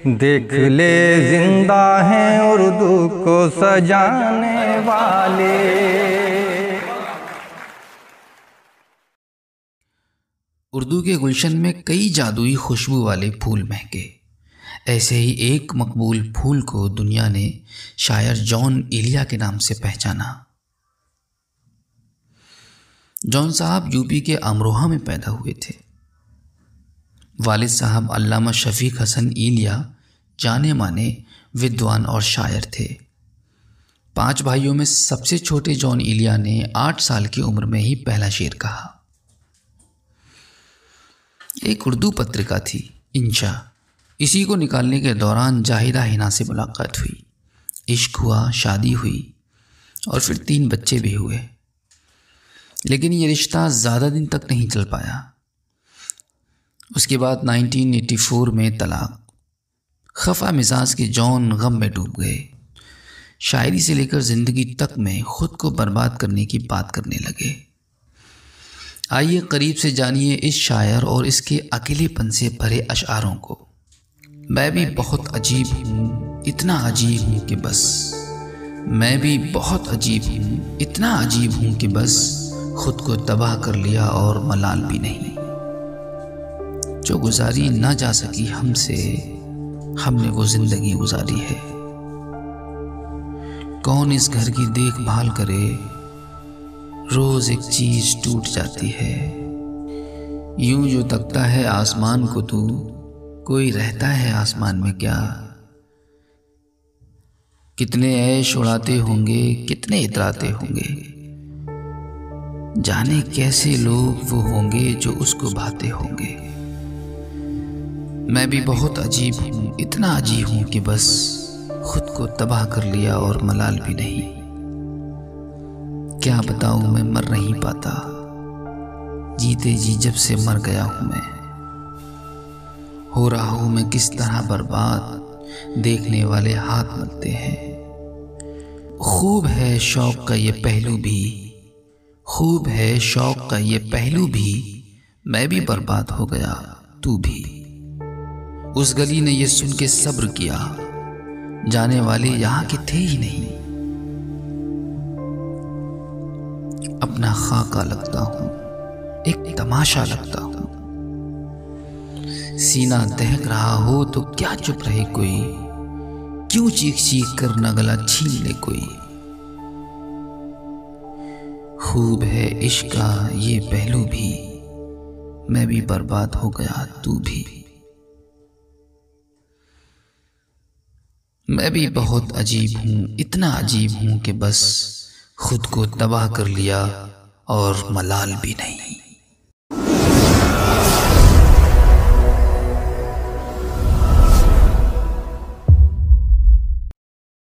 देख ले जिंदा हैं उर्दू को सजाने वाले। उर्दू के गुलशन में कई जादुई खुशबू वाले फूल महके। ऐसे ही एक मकबूल फूल को दुनिया ने शायर जॉन इलिया के नाम से पहचाना। जॉन साहब यूपी के अमरोहा में पैदा हुए थे। वालिद साहब अल्लामा शफीक हसन इलिया जाने माने विद्वान और शायर थे। 5 भाइयों में सबसे छोटे जॉन इलिया ने 8 साल की उम्र में ही पहला शेर कहा। एक उर्दू पत्रिका थी इंशा, इसी को निकालने के दौरान जाहिदा हिना से मुलाकात हुई, इश्क हुआ, शादी हुई और फिर 3 बच्चे भी हुए। लेकिन ये रिश्ता ज़्यादा दिन तक नहीं चल पाया। उसके बाद 1984 में तलाक। खफा मिजाज के जॉन गम में डूब गए। शायरी से लेकर ज़िंदगी तक में खुद को बर्बाद करने की बात करने लगे। आइए करीब से जानिए इस शायर और इसके अकेलेपन से भरे अशआरों को। मैं भी बहुत अजीब हूँ, इतना अजीब हूँ कि बस, मैं भी बहुत अजीब हूँ, इतना अजीब हूँ कि बस खुद को तबाह कर लिया और मलाल भी नहीं। जो गुजारी ना जा सकी हमसे, हमने वो जिंदगी गुजारी है। कौन इस घर की देखभाल करे, रोज एक चीज टूट जाती है। यूं जो तकता है आसमान को तू, कोई रहता है आसमान में क्या। कितने ऐश उड़ाते होंगे, कितने इतराते होंगे, जाने कैसे लोग वो होंगे जो उसको भाते होंगे। मैं भी बहुत अजीब हूँ, इतना अजीब हूँ कि बस खुद को तबाह कर लिया और मलाल भी नहीं। क्या बताऊँ मैं मर नहीं पाता, जीते जी जब से मर गया हूँ मैं। हो रहा हूँ मैं किस तरह बर्बाद, देखने वाले हाथ मलते हैं। खूब है शौक का ये पहलू भी, खूब है शौक का ये पहलू भी, मैं भी बर्बाद हो गया तू भी। उस गली ने ये सुन के सब्र किया, जाने वाले यहाँ के थे ही नहीं। अपना खाका लगता हूँ, एक तमाशा लगता हूँ। सीना दहक रहा हो तो क्या चुप रहे कोई, क्यों चीख चीख कर न गला छीन ले कोई। खूब है इश्क का ये पहलू भी, मैं भी बर्बाद हो गया तू भी। मैं भी बहुत अजीब हूँ, इतना अजीब हूँ कि बस खुद को तबाह कर लिया और मलाल भी नहीं।